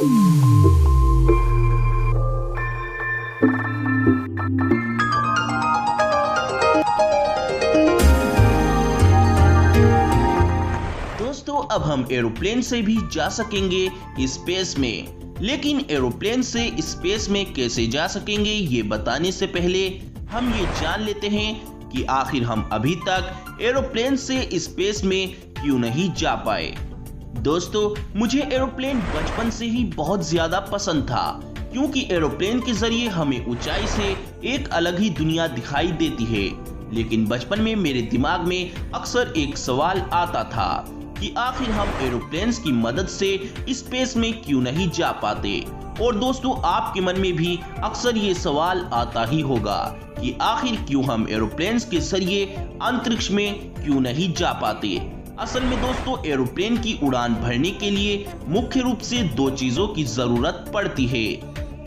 दोस्तों, अब हम एरोप्लेन से भी जा सकेंगे स्पेस में, लेकिन एरोप्लेन से स्पेस में कैसे जा सकेंगे ये बताने से पहले हम ये जान लेते हैं कि आखिर हम अभी तक एरोप्लेन से स्पेस में क्यों नहीं जा पाए। दोस्तों, मुझे एरोप्लेन बचपन से ही बहुत ज्यादा पसंद था, क्योंकि एरोप्लेन के जरिए हमें ऊंचाई से एक अलग ही दुनिया दिखाई देती है। लेकिन बचपन में मेरे दिमाग में अक्सर एक सवाल आता था कि आखिर हम एरोप्लेन्स की मदद से स्पेस में क्यों नहीं जा पाते। और दोस्तों, आपके मन में भी अक्सर ये सवाल आता ही होगा कि आखिर क्यों हम एरोप्लेन्स के जरिए अंतरिक्ष में क्यों नहीं जा पाते। असल में दोस्तों, एरोप्लेन की उड़ान भरने के लिए मुख्य रूप से दो चीजों की जरूरत पड़ती है।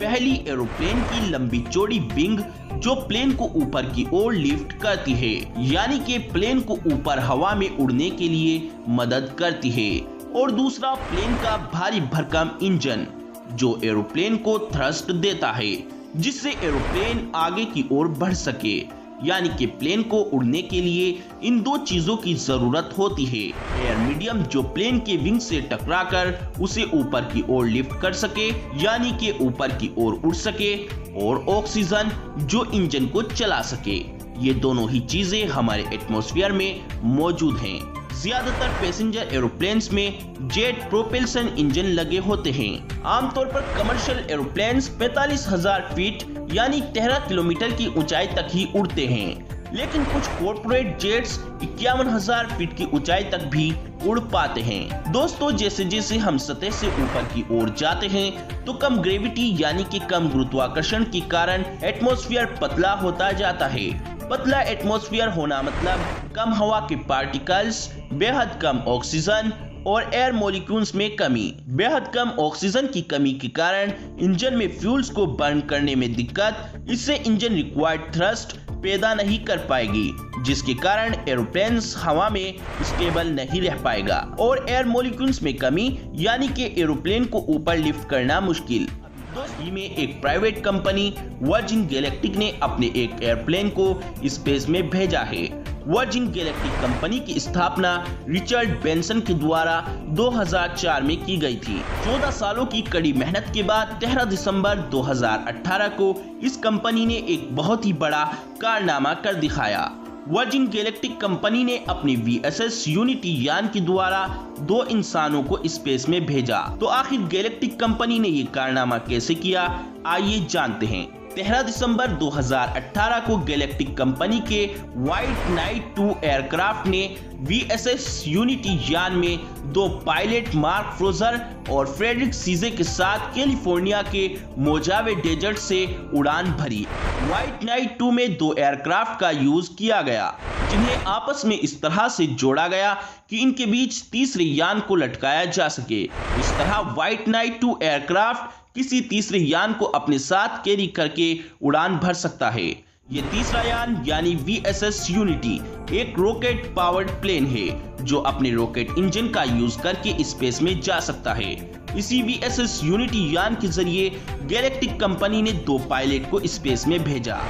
पहली, एरोप्लेन की लंबी चौड़ी विंग जो प्लेन को ऊपर की ओर लिफ्ट करती है, यानी कि प्लेन को ऊपर हवा में उड़ने के लिए मदद करती है। और दूसरा, प्लेन का भारी भरकम इंजन जो एरोप्लेन को थ्रस्ट देता है, जिससे एरोप्लेन आगे की ओर बढ़ सके। यानी कि प्लेन को उड़ने के लिए इन दो चीजों की जरूरत होती है। एयर मीडियम जो प्लेन के विंग से टकराकर उसे ऊपर की ओर लिफ्ट कर सके, यानी कि ऊपर की ओर उड़ सके, और ऑक्सीजन जो इंजन को चला सके। ये दोनों ही चीजें हमारे एटमॉस्फेयर में मौजूद हैं। ज्यादातर पैसेंजर एरोप्लेन्स में जेट प्रोपल्शन इंजन लगे होते हैं। आमतौर पर कमर्शियल एरोप्लेन्स 45,000 फीट यानी 13 किलोमीटर की ऊंचाई तक ही उड़ते हैं, लेकिन कुछ कॉर्पोरेट जेट्स 51,000 फीट की ऊंचाई तक भी उड़ पाते हैं। दोस्तों, जैसे जैसे हम सतह से ऊपर की ओर जाते हैं तो कम ग्रेविटी यानी कि कम गुरुत्वाकर्षण के कारण एटमॉस्फेयर पतला होता जाता है। पतला एटमॉस्फेयर होना मतलब कम हवा के पार्टिकल्स, बेहद कम ऑक्सीजन और एयर मॉलिक्यूल्स में कमी। बेहद कम ऑक्सीजन की कमी के कारण इंजन में फ्यूल्स को बर्न करने में दिक्कत, इससे इंजन रिक्वायर्ड थ्रस्ट पैदा नहीं कर पाएगी, जिसके कारण एरोप्लेन्स हवा में स्टेबल नहीं रह पाएगा। और एयर मॉलिक्यूल्स में कमी यानी कि एरोप्लेन को ऊपर लिफ्ट करना मुश्किल। दोस्तों, में एक प्राइवेट कंपनी वर्जिन गैलेक्टिक ने अपने एक एयरप्लेन को स्पेस में भेजा है। वर्जिन गैलेक्टिक कंपनी की स्थापना रिचर्ड बेंसन के द्वारा 2004 में की गई थी। 14 सालों की कड़ी मेहनत के बाद 13 दिसंबर 2018 को इस कंपनी ने एक बहुत ही बड़ा कारनामा कर दिखाया। वर्जिन गैलेक्टिक कंपनी ने अपनी VSS यूनिटी यान के द्वारा 2 इंसानों को स्पेस में भेजा। तो आखिर गैलेक्टिक कंपनी ने ये कारनामा कैसे किया, आइए जानते हैं। 13 दिसंबर 2018 को गैलेक्टिक कंपनी के व्हाइट नाइट 2 एयरक्राफ्ट ने VSS यूनिटी यान में 2 पायलट मार्क फ्रोजर और फ्रेडरिक सीजे के साथ कैलिफोर्निया के मोजावे डेजर्ट से उड़ान भरी। व्हाइट नाइट 2 में 2 एयरक्राफ्ट का यूज किया गया, जिन्हें आपस में इस तरह से जोड़ा गया कि इनके बीच तीसरे यान को लटकाया जा सके। इस तरह व्हाइट नाइट 2 एयरक्राफ्ट किसी तीसरे यान को अपने साथ कैरी करके उड़ान भर सकता है। ये तीसरा यान यानी VSS यूनिटी एक रॉकेट पावर्ड प्लेन है जो अपने रॉकेट इंजन का यूज करके स्पेस में जा सकता है। इसी VSS यूनिटी यान के जरिए गैलेक्टिक कंपनी ने 2 पायलट को स्पेस में भेजा।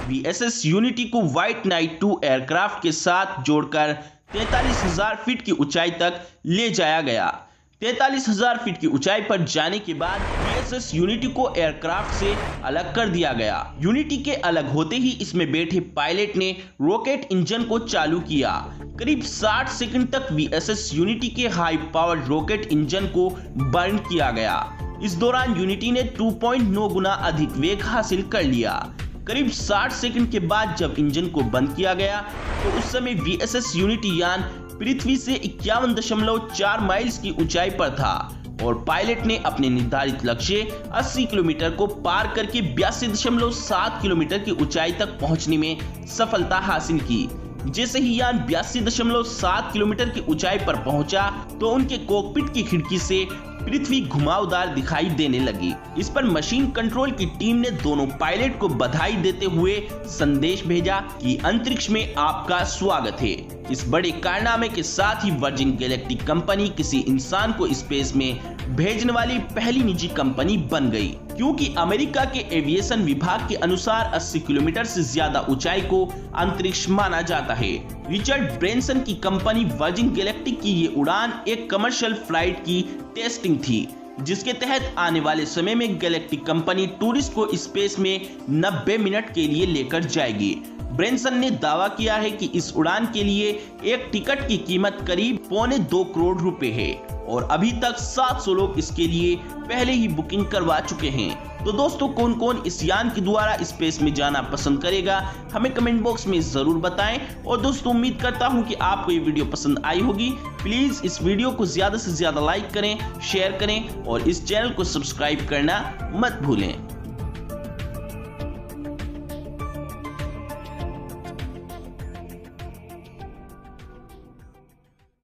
VSS यूनिटी को व्हाइट नाइट 2 एयरक्राफ्ट के साथ जोड़कर 43,000 फीट की ऊंचाई तक ले जाया गया। 43,000 फीट की ऊंचाई पर जाने के बाद VSS यूनिटी को एयरक्राफ्ट से अलग कर दिया गया। यूनिटी के अलग होते ही इसमें बैठे पायलट ने रॉकेट इंजन को चालू किया। करीब 60 सेकंड तक VSS यूनिटी के हाई पावर्ड रॉकेट इंजन को बर्न किया गया। इस दौरान यूनिटी ने 2.9 गुना अधिक वेग हासिल कर लिया। करीब 60 सेकंड के बाद जब इंजन को बंद किया गया तो उस समय VSS यूनिटी यान पृथ्वी से 51.4 माइल्स की ऊंचाई पर था और पायलट ने अपने निर्धारित लक्ष्य 80 किलोमीटर को पार करके 82.7 किलोमीटर की ऊंचाई तक पहुंचने में सफलता हासिल की। जैसे ही यान 82.7 किलोमीटर की ऊंचाई पर पहुंचा तो उनके कॉकपिट की खिड़की से पृथ्वी घुमावदार दिखाई देने लगी। इस पर मशीन कंट्रोल की टीम ने दोनों पायलट को बधाई देते हुए संदेश भेजा कि अंतरिक्ष में आपका स्वागत है। इस बड़े कारनामे के साथ ही वर्जिन गैलेक्टिक कंपनी किसी इंसान को स्पेस में भेजने वाली पहली निजी कंपनी बन गई, क्योंकि अमेरिका के एविएशन विभाग के अनुसार 80 किलोमीटर से ज्यादा ऊंचाई को अंतरिक्ष माना जाता है। रिचर्ड ब्रेंसन की कंपनी वर्जिन गैलेक्टिक की ये उड़ान एक कमर्शियल फ्लाइट की टेस्टिंग थी, जिसके तहत आने वाले समय में गैलेक्टिक कंपनी टूरिस्ट को स्पेस में 90 मिनट के लिए लेकर जाएगी। ब्रेंसन ने दावा किया है कि इस उड़ान के लिए एक टिकट की कीमत करीब $2.25 करोड़ है और अभी तक 700 लोग इसके लिए पहले ही बुकिंग करवा चुके हैं। तो दोस्तों, कौन कौन इस यान के द्वारा स्पेस में जाना पसंद करेगा, हमें कमेंट बॉक्स में जरूर बताएं। और दोस्तों, उम्मीद करता हूं कि आपको ये वीडियो पसंद आई होगी। प्लीज इस वीडियो को ज्यादा से ज्यादा लाइक करें, शेयर करें और इस चैनल को सब्सक्राइब करना मत भूलें।